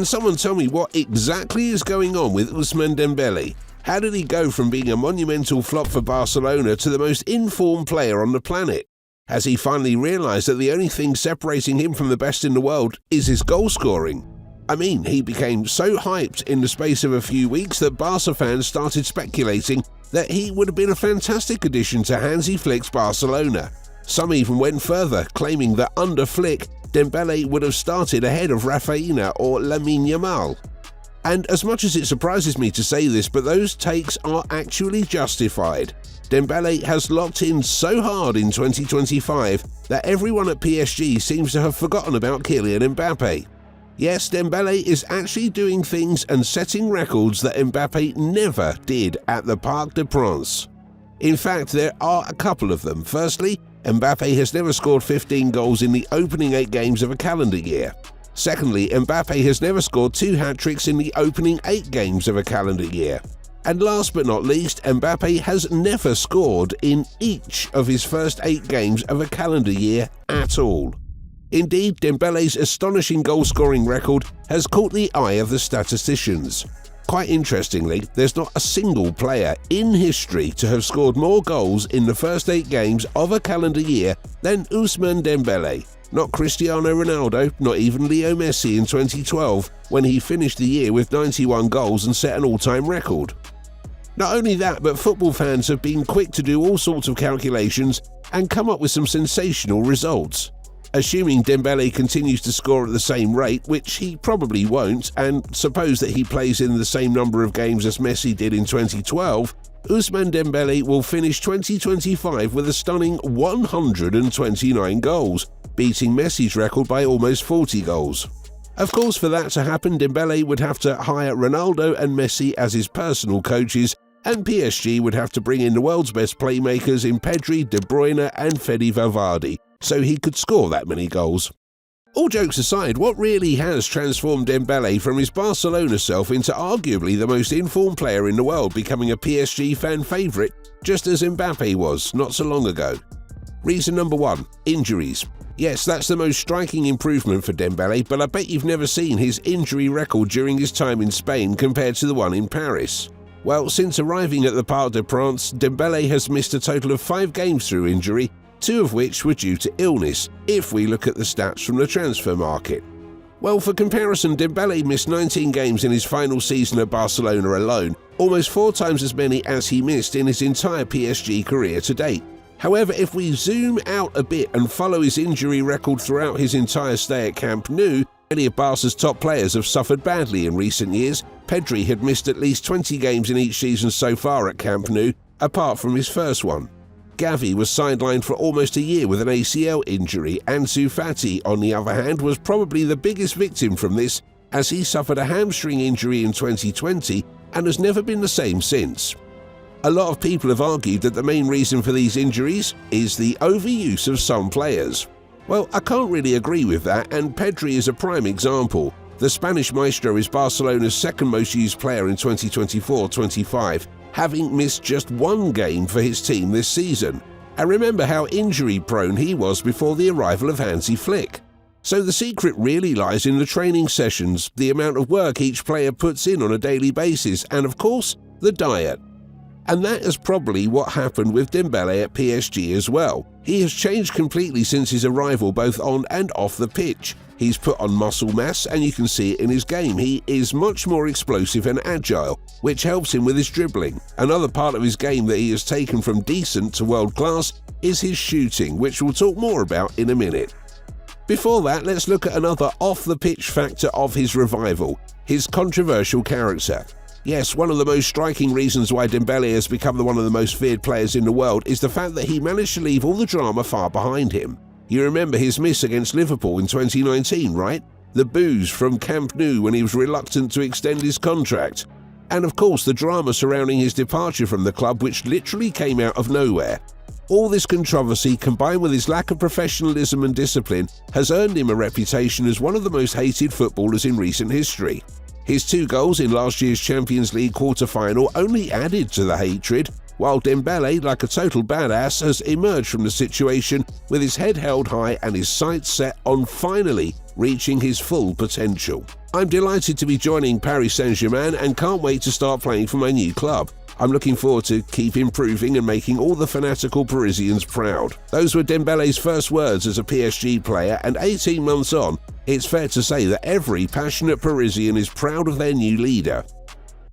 Can someone tell me what exactly is going on with Ousmane Dembélé? How did he go from being a monumental flop for Barcelona to the most informed player on the planet? Has he finally realised that the only thing separating him from the best in the world is his goal scoring? I mean, he became so hyped in the space of a few weeks that Barca fans started speculating that he would have been a fantastic addition to Hansi Flick's Barcelona. Some even went further, claiming that under Flick, Dembélé would have started ahead of Rafinha or Lamine Yamal. And as much as it surprises me to say this, but those takes are actually justified. Dembélé has locked in so hard in 2025 that everyone at PSG seems to have forgotten about Kylian Mbappé. Yes, Dembélé is actually doing things and setting records that Mbappé never did at the Parc des Princes. In fact, there are a couple of them. Firstly, Mbappé has never scored 15 goals in the opening 8 games of a calendar year. Secondly, Mbappé has never scored 2 hat-tricks in the opening 8 games of a calendar year. And last but not least, Mbappé has never scored in each of his first 8 games of a calendar year at all. Indeed, Dembélé's astonishing goal-scoring record has caught the eye of the statisticians. Quite interestingly, there's not a single player in history to have scored more goals in the first 8 games of a calendar year than Ousmane Dembélé. Not Cristiano Ronaldo, not even Leo Messi in 2012, when he finished the year with 91 goals and set an all-time record. Not only that, but football fans have been quick to do all sorts of calculations and come up with some sensational results. Assuming Dembélé continues to score at the same rate, which he probably won't, and suppose that he plays in the same number of games as Messi did in 2012, Ousmane Dembélé will finish 2025 with a stunning 129 goals, beating Messi's record by almost 40 goals. Of course, for that to happen, Dembélé would have to hire Ronaldo and Messi as his personal coaches, and PSG would have to bring in the world's best playmakers in Pedri, De Bruyne and Fede Valverde, so he could score that many goals. All jokes aside, what really has transformed Dembélé from his Barcelona self into arguably the most informed player in the world, becoming a PSG fan favourite, just as Mbappé was not so long ago? Reason number 1, injuries. Yes, that's the most striking improvement for Dembélé, but I bet you've never seen his injury record during his time in Spain compared to the one in Paris. Well, since arriving at the Parc des Princes, Dembélé has missed a total of 5 games through injury, 2 of which were due to illness, if we look at the stats from the transfer market. Well, for comparison, Dembélé missed 19 games in his final season at Barcelona alone, almost 4 times as many as he missed in his entire PSG career to date. However, if we zoom out a bit and follow his injury record throughout his entire stay at Camp Nou, many of Barca's top players have suffered badly in recent years. Pedri had missed at least 20 games in each season so far at Camp Nou, apart from his first one. Gavi was sidelined for almost a year with an ACL injury. Ansu Fati, on the other hand, was probably the biggest victim from this, as he suffered a hamstring injury in 2020 and has never been the same since. A lot of people have argued that the main reason for these injuries is the overuse of some players. Well, I can't really agree with that, and Pedri is a prime example. The Spanish maestro is Barcelona's second most used player in 2024-25, having missed just 1 game for his team this season. And remember how injury-prone he was before the arrival of Hansi Flick. So the secret really lies in the training sessions, the amount of work each player puts in on a daily basis, and of course, the diet. And that is probably what happened with Dembélé at PSG as well. He has changed completely since his arrival, both on and off the pitch. He's put on muscle mass, and you can see it in his game. He is much more explosive and agile, which helps him with his dribbling. Another part of his game that he has taken from decent to world class is his shooting, which we'll talk more about in a minute. Before that, let's look at another off-the-pitch factor of his revival, his controversial character. Yes, one of the most striking reasons why Dembélé has become one of the most feared players in the world is the fact that he managed to leave all the drama far behind him. You remember his miss against Liverpool in 2019, right? The boos from Camp Nou when he was reluctant to extend his contract. And of course the drama surrounding his departure from the club, which literally came out of nowhere. All this controversy, combined with his lack of professionalism and discipline, has earned him a reputation as one of the most hated footballers in recent history. His 2 goals in last year's Champions League quarter-final only added to the hatred, while Dembélé, like a total badass, has emerged from the situation with his head held high and his sights set on finally reaching his full potential. I'm delighted to be joining Paris Saint-Germain and can't wait to start playing for my new club. I'm looking forward to keep improving and making all the fanatical Parisians proud. Those were Dembélé's first words as a PSG player, and 18 months on, it's fair to say that every passionate Parisian is proud of their new leader.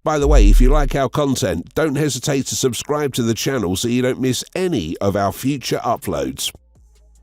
By the way, if you like our content, don't hesitate to subscribe to the channel so you don't miss any of our future uploads.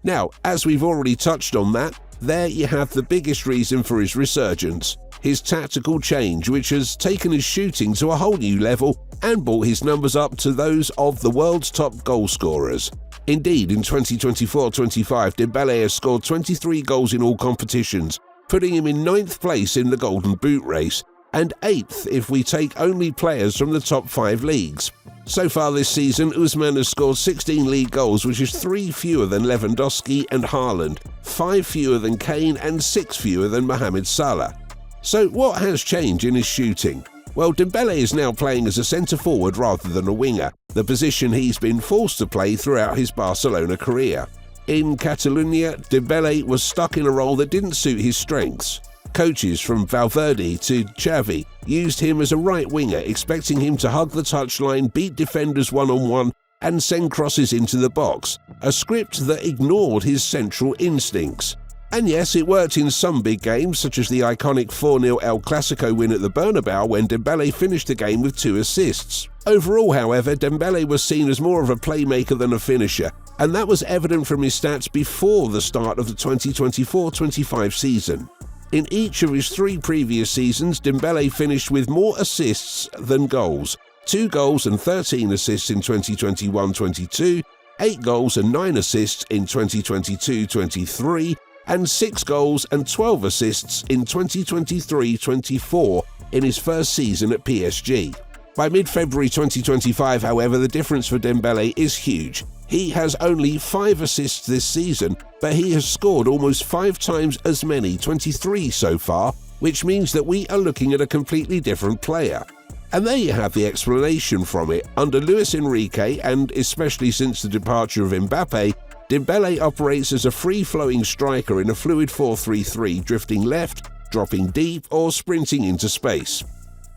Now, as we've already touched on that, there you have the biggest reason for his resurgence. His tactical change, which has taken his shooting to a whole new level and brought his numbers up to those of the world's top goal scorers. Indeed, in 2024-25, Dembélé has scored 23 goals in all competitions, putting him in 9th place in the Golden Boot race, and 8th if we take only players from the top 5 leagues. So far this season, Ousmane has scored 16 league goals, which is 3 fewer than Lewandowski and Haaland, 5 fewer than Kane and 6 fewer than Mohamed Salah. So what has changed in his shooting? Well, Dembélé is now playing as a centre-forward rather than a winger, the position he's been forced to play throughout his Barcelona career. In Catalonia, Dembélé was stuck in a role that didn't suit his strengths. Coaches from Valverde to Xavi used him as a right winger, expecting him to hug the touchline, beat defenders one-on-one, and send crosses into the box, a script that ignored his central instincts. And yes, it worked in some big games, such as the iconic 4-0 El Clasico win at the Bernabeu when Dembélé finished the game with 2 assists. Overall, however, Dembélé was seen as more of a playmaker than a finisher, and that was evident from his stats before the start of the 2024-25 season. In each of his 3 previous seasons, Dembélé finished with more assists than goals. 2 goals and 13 assists in 2021-22, 8 goals and 9 assists in 2022-23, and 6 goals and 12 assists in 2023-24 in his first season at PSG. By mid-February 2025, however, the difference for Dembélé is huge. He has only 5 assists this season, but he has scored almost 5 times as many, 23 so far, which means that we are looking at a completely different player. And there you have the explanation from it. Under Luis Enrique, and especially since the departure of Mbappé, Dembélé operates as a free-flowing striker in a fluid 4-3-3, drifting left, dropping deep, or sprinting into space.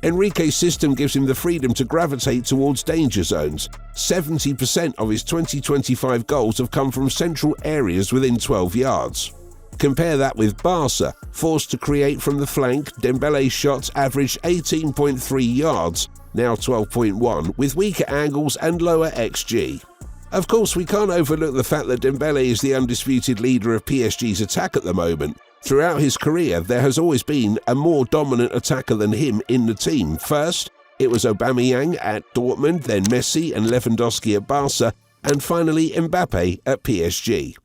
Enrique's system gives him the freedom to gravitate towards danger zones. 70% of his 2025 goals have come from central areas within 12 yards. Compare that with Barca, forced to create from the flank. Dembélé's shots averaged 18.3 yards, now 12.1, with weaker angles and lower XG. Of course, we can't overlook the fact that Dembélé is the undisputed leader of PSG's attack at the moment. Throughout his career, there has always been a more dominant attacker than him in the team. First, it was Aubameyang at Dortmund, then Messi and Lewandowski at Barca, and finally Mbappé at PSG.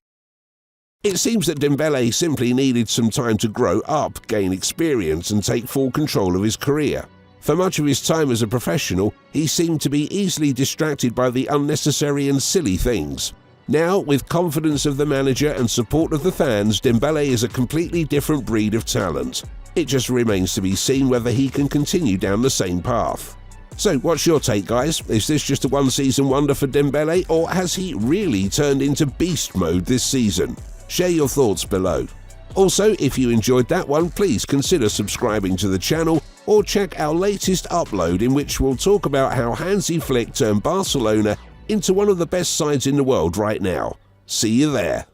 It seems that Dembélé simply needed some time to grow up, gain experience, and take full control of his career. For much of his time as a professional, he seemed to be easily distracted by the unnecessary and silly things. Now, with confidence of the manager and support of the fans, Dembélé is a completely different breed of talent. It just remains to be seen whether he can continue down the same path. So, what's your take, guys? Is this just a one-season wonder for Dembélé, or has he really turned into beast mode this season? Share your thoughts below. Also, if you enjoyed that one, please consider subscribing to the channel or check our latest upload in which we'll talk about how Hansi Flick turned Barcelona into one of the best sides in the world right now. See you there.